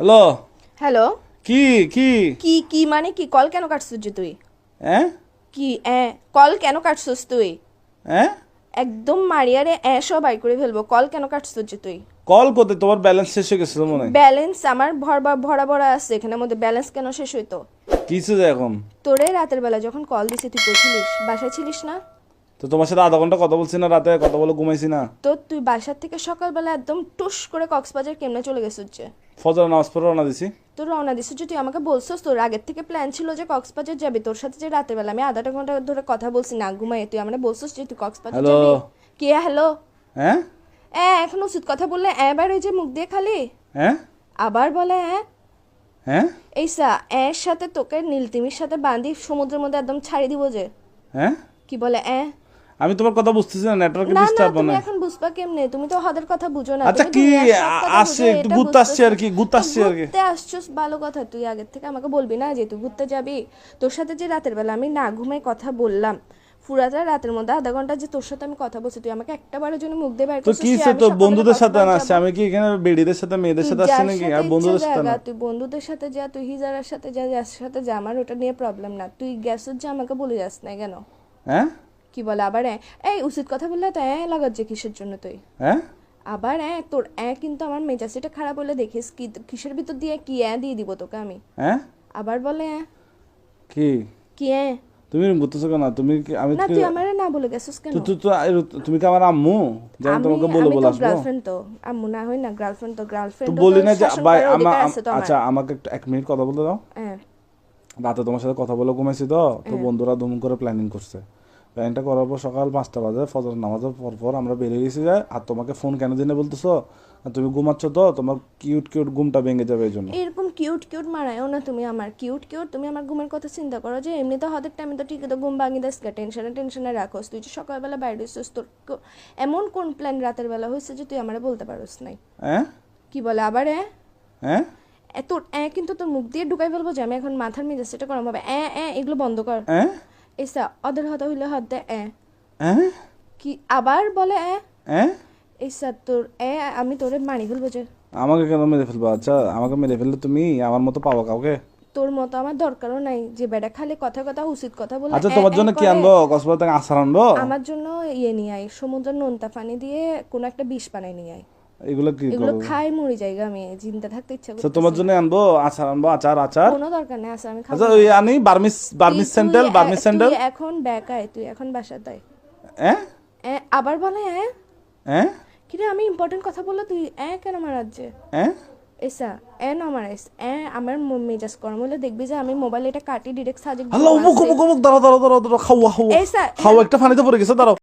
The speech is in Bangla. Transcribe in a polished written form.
হ্যালো। হ্যালো। কি কি কি কি মানে কি? কল কেন কাটছিস যে তুই? হ্যাঁ কি কল কেন কাটছিস তুই? হ্যাঁ একদম মারিয়ারে সব বাই করে ফেলবো। কল কেন কাটছিস যে তুই? কল করতে তোমার ব্যালেন্স শেষ হয়ে গেছিল মনে হয়। ব্যালেন্স আমার ভরা ভরা ভরা আছে, এখানের মধ্যে ব্যালেন্স কেন শেষ হইতো? কিছু যে এখন তোরে রাতের বেলা যখন কল দিছি তুই কোথাছিলিস? বাসায় ছিলিস না? তো তোমার সাথে আধা ঘন্টা কথা বলছি না, রাতে কথা বলে ঘুমাইছি না। তো তুই বাসার থেকে সকালবেলা একদম টুস করে কক্সবাজার কেমনে চলে গেছিস যে? ফজর নামাজ পড়ে রওনা দিছি। তোর রওনা দিছিস যে, তুই আমাকে বলছিস তোর আগের থেকে প্ল্যান ছিল যে কক্সবাজার যাবি। তোর সাথে যে রাতের বেলা আমি আধা ঘন্টা ধরে কথা বলছি না ঘুমাই, তুই আমাকে বলছিস যে তুই কক্সবাজার হ্যালো। যাবি। কে হ্যালো? হ্যাঁ এখন উচিত কথা বললে বার ওই যে মুখ দিয়ে খালি হ্যাঁ আবার বলে হ্যাঁ এইসা এর সাথে তোকে নীলতিমির সাথে বাঁধি সমুদ্রের মধ্যে একদম ছাড়ি দিব যে। হ্যাঁ কি বলে আমি তোমার কথা বুঝতেছি না, নেটওয়ার্কে না না, ডিস্টার্ব তুমি না। এখন বুঝবা কেমনে? তুমি তো হাদের কথা বুঝো না। আচ্ছা তুমি কি দুনিয়ার সব কথা আসছে, বুঝো, একটু এটা ঘুরতে আসছে বুঝতেছো। আর কি, ঘুরতে আসছে আর কি। ঘুরতে আসছস ভালো কথা, তুই আগের থেকে আমাকে বলবি না যে তুই ঘুরতে যাবি? তোর সাথে যে রাতের বেলা আমি না ঘুমাই কথা বললাম, পুরাটা রাতের মধ্যে আধা ঘন্টা যে তোর সাথে আমি কথা বলছি, তুই আমাকে একটা বারের জন্য মুখ দিয়ে বাইর তো করছিস কি যে সে আমি তো সকালবেলা বন্ধুদের সাথে না কক্সবাজার আসছে, যাবো? আমি কি এখানে বেডিদের সাথে মেয়েদের সাথে আসছি নাকি? আর বন্ধুদের সাথে না। তুই বন্ধুদের সাথে যা, তুই হিজারার সাথে যা, যার সাথে যা, আমার ওটা নিয়ে প্রবলেম না। তুই গ্যাসের যে আমাকে বলে যাস না কেন? হ্যাঁ কি বলে আবার এই উচিত কথা বললে তো লাগাত যে কিসের জন্য তুই? হ্যাঁ আবার তোর কিন্তু আমার মেজাজটা খারাপ হলে দেখিস কি কিসের ভিতর দিয়ে কি দিয়ে দিব তোকে আমি। হ্যাঁ আবার বলে কি কি তুমি বুঝতেছো কেন? তুমি কি আমি না, তুই আমারে না বলে গেছিস কেন? তুমি কি আমার আম্মু যে আমি তোমাকে বলে আমি বলে তো আসবো? গার্লফ্রেন্ড, তো আম্মু না হই না, গার্লফ্রেন্ড তো তো গার্লফ্রেন্ড। বলি না যে ভাই তো আচ্ছা আমাকে একটা 1 মিনিট কথা বলতে দাও। রাতে তোমার সাথে কথা বলে ঘুমাইছি তো বন্ধুরা দুম করে প্ল্যানিং করছে। প্ল্যানিংটা করার পর সকাল 5টা বাজে ফজর নামাজের পর আমরা বেরিয়ে গেছি যায়। আর তোমাকে ফোন কেন দিনে বলতেছো? তুমি ঘুমাচ্ছ তো, তোমার কিউট কিউট ঘুমটা ভেঙে যাবে এই জন্য। এরকম কিউট কিউট মারায়ও না তুমি আমার। কিউট কিউট তুমি আমার ঘুমের কথা চিন্তা করো যে এমনি তো হাতের টাইমে তো ঠিকই তো ঘুম ভাঙি দেস, টেনশনে টেনশনে রাখোস। তুই যে সকালবেলা বাইরে হইছিস, তোর এমন কোন প্ল্যান রাতের বেলা হয়েছে যে তুই আমারে বলতে পারোস নাই? হ্যাঁ কি বলে আবার হ্যাঁ তোর কিন্তু তোর মুখ দিয়ে ঢুকাই ফেলবো যে আমি এখন মাথার মেজাজ সেটা করাম হবে। এগুলো বন্ধ কর। হ্যাঁ এসা অদের হতা হইলে হাত দে হ্যাঁ কি আবার বলে হ্যাঁ এসা তোর আমি তোরে মারি ফেলবো যে। আমাকে কেন মেরে ফেলবো? আচ্ছা আমাকে মেরে ফেললে তুমি আমার মতো পাবো কাউকে? তোর মতো আমার দরকারও নাই যে বেটা খালি কথা কথা উচিত কথা বলে। আচ্ছা তোমার জন্য কি আনবো? কক্সবাজার থেকে আচার আনবো? আমার জন্য নিয়ে আয়, সমুদ্রের নোনতা পানি দিয়ে কোনো একটা বিষ বানাই নিয়ে আয়। এগুলো কি এগুলো করবো? খাই মরি জায়গা, আমি চিন্তা থাকতে ইচ্ছা আচ্ছা করতেছে তোমার না। জন্য আনবো আচার, আনবো আচার আচার। কোনো দরকার নেই, আছে আমি খাবো আচ্ছা না। ওই আনি বার্মিস স্যান্ডেল। তুই এখন বেকায়, তুই এখন বাসায় তাই হ্যাঁ আবার বলে হ্যাঁ কিরে আমি ইম্পর্টেন্ট কথা বললে তুই কেন মারার যে? হ্যাঁ এসা না মারাইস আমার মেজাজ গরম হলে দেখবি যে আমি মোবাইল এটা কাটি ডিরেক্ট সাজে হ্যালো, মুখ দাঁড়াও, খাওয়া এসা একটা পানিতে পড়ে গেছে, দাঁড়াও।